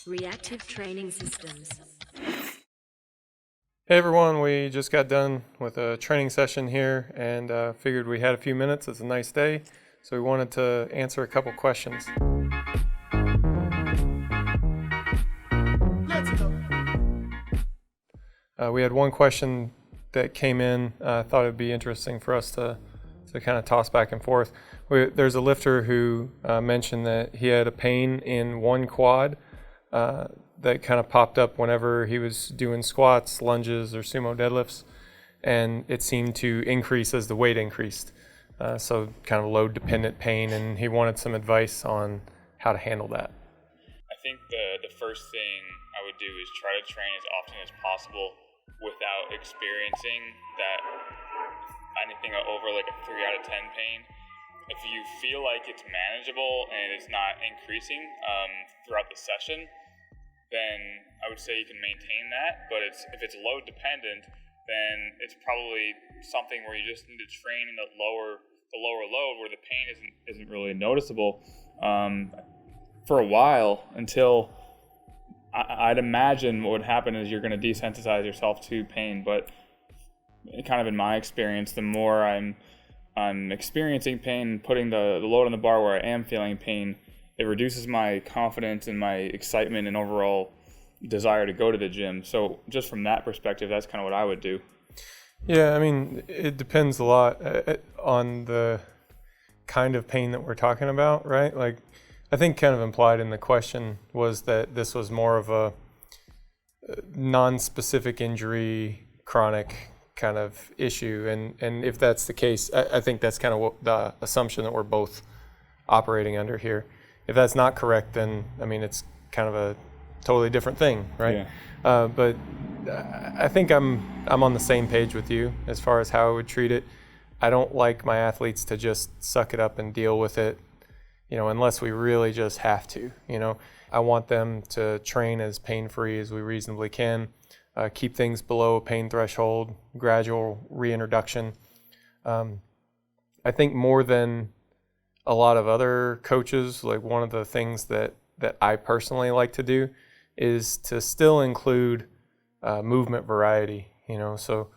Reactive training systems. Hey everyone, we just got done with a training session here and figured we had a few minutes. It's a nice day, so we wanted to answer a couple questions. We had one question that came in. I thought it would be interesting for us to kind of toss back and forth. There's a lifter who mentioned that he had a pain in one quad that kind of popped up whenever he was doing squats, lunges, or sumo deadlifts, and it seemed to increase as the weight increased. So kind of load-dependent pain, and he wanted some advice on how to handle that. I think the first thing I would do is try to train as often as possible without experiencing that anything over like a 3 out of 10 pain. If you feel like it's manageable and it's not increasing throughout the session, then I would say you can maintain that. But if it's load dependent, then it's probably something where you just need to train in the lower load where the pain isn't really noticeable for a while until I'd imagine what would happen is you're going to desensitize yourself to pain. But kind of in my experience, the more I'm experiencing pain, putting the load on the bar where I am feeling pain, it reduces my confidence and my excitement and overall desire to go to the gym. So just from that perspective, that's kind of what I would do. Yeah, I mean, it depends a lot on the kind of pain that we're talking about, right? Like, I think kind of implied in the question was that this was more of a non-specific injury, chronic kind of issue. And if that's the case, I think that's kind of what the assumption that we're both operating under here. If that's not correct, then, I mean, it's kind of a totally different thing, right? Yeah. But I think I'm on the same page with you as far as how I would treat it. I don't like my athletes to just suck it up and deal with it, unless we really just have to. I want them to train as pain-free as we reasonably can, keep things below a pain threshold, gradual reintroduction. I think more than a lot of other coaches, like one of the things that I personally like to do is to still include movement variety, so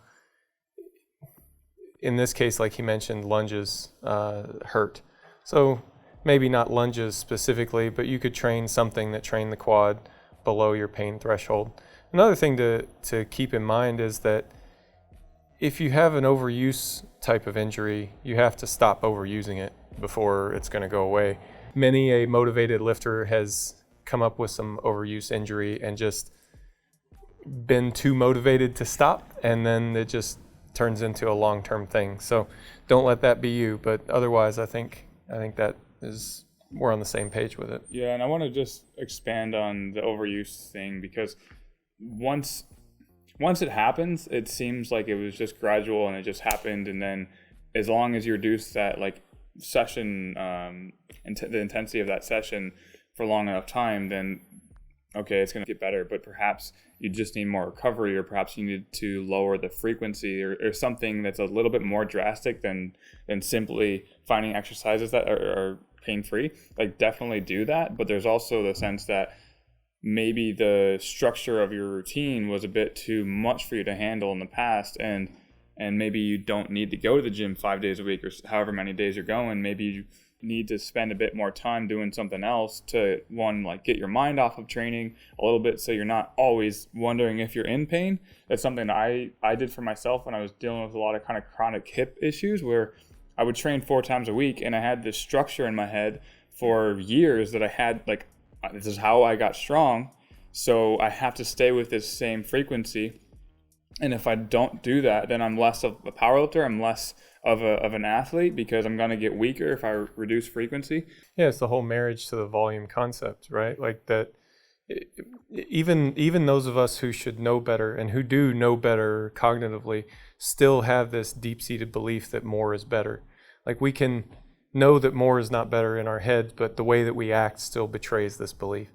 in this case, like he mentioned, lunges hurt. So maybe not lunges specifically, but you could train something that trained the quad below your pain threshold. Another thing to keep in mind is that if you have an overuse type of injury, you have to stop overusing it before it's going to go away. Many a motivated lifter has come up with some overuse injury and just been too motivated to stop, and then it just turns into a long-term thing. So don't let that be you, but otherwise I think that is, we're on the same page with it. Yeah, and I want to just expand on the overuse thing because once it happens, it seems like it was just gradual and it just happened, and then as long as you reduce that like session the intensity of that session for long enough time, then okay, it's going to get better. But perhaps you just need more recovery, or perhaps you need to lower the frequency or something that's a little bit more drastic than simply finding exercises that are pain-free. Like, definitely do that. But there's also the sense that maybe the structure of your routine was a bit too much for you to handle in the past, and maybe you don't need to go to the gym 5 days a week or however many days you're going. Maybe you need to spend a bit more time doing something else to, one, like get your mind off of training a little bit so you're not always wondering if you're in pain. That's something I did for myself when I was dealing with a lot of kind of chronic hip issues, where I would train 4 times a week and I had this structure in my head for years that I had, like, this is how I got strong, so I have to stay with this same frequency. And if I don't do that, then I'm less of a powerlifter, I'm less of an athlete, because I'm going to get weaker if I reduce frequency. Yeah, it's the whole marriage to the volume concept, right? Like that, even those of us who should know better and who do know better cognitively still have this deep-seated belief that more is better. Like, we can know that more is not better in our heads, but the way that we act still betrays this belief.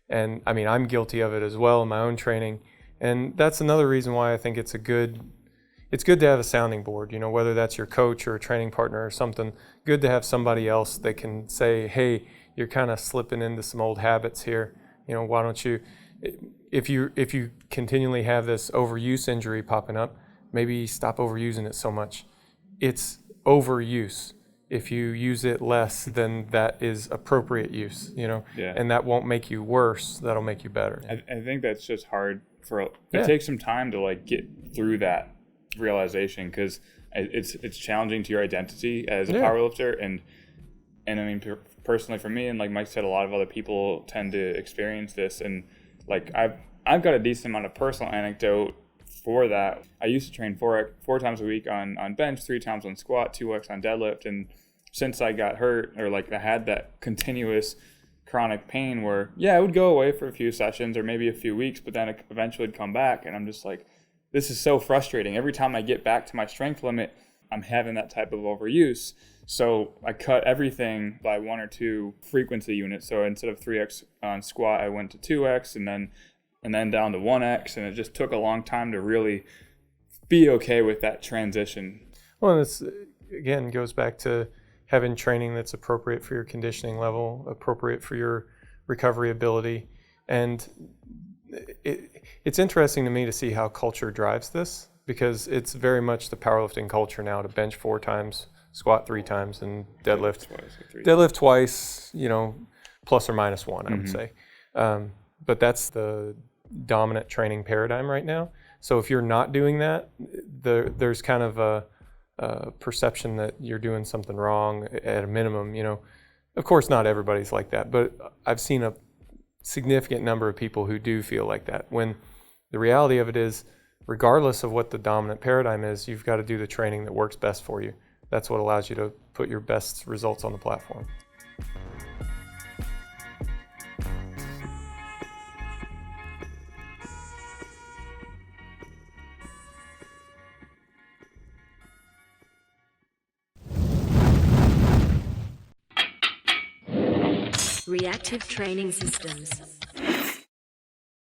And I mean, I'm guilty of it as well in my own training. And that's another reason why I think it's good to have a sounding board, whether that's your coach or a training partner or something. Good to have somebody else that can say, hey, you're kind of slipping into some old habits here. Why don't you, if you continually have this overuse injury popping up, maybe stop overusing it so much. It's overuse. If you use it less, then that is appropriate use, and that won't make you worse. That'll make you better. I think that's just hard it takes some time to like get through that realization, because it's challenging to your identity as a powerlifter. And I mean, personally for me, and like Mike said, a lot of other people tend to experience this. And like, I've got a decent amount of personal anecdote for that. I used to train four times a week on bench, 3 times on squat, 2x on deadlift. And since I got hurt, or like I had that continuous chronic pain where, it would go away for a few sessions or maybe a few weeks, but then it eventually would come back. And I'm just like, this is so frustrating. Every time I get back to my strength limit, I'm having that type of overuse. So I cut everything by 1 or 2 frequency units. So instead of 3x on squat, I went to 2x and then down to 1x. And it just took a long time to really be okay with that transition. Well, this again goes back to having training that's appropriate for your conditioning level, appropriate for your recovery ability. And it's interesting to me to see how culture drives this, because it's very much the powerlifting culture now to bench 4 times, squat 3 times, and deadlift twice, plus or minus 1, I would say. But that's the dominant training paradigm right now. So if you're not doing that, there's kind of a perception that you're doing something wrong at a minimum. Of course, not everybody's like that, but I've seen a significant number of people who do feel like that, when the reality of it is, regardless of what the dominant paradigm is, you've got to do the training that works best for you. That's what allows you to put your best results on the platform. Reactive training systems.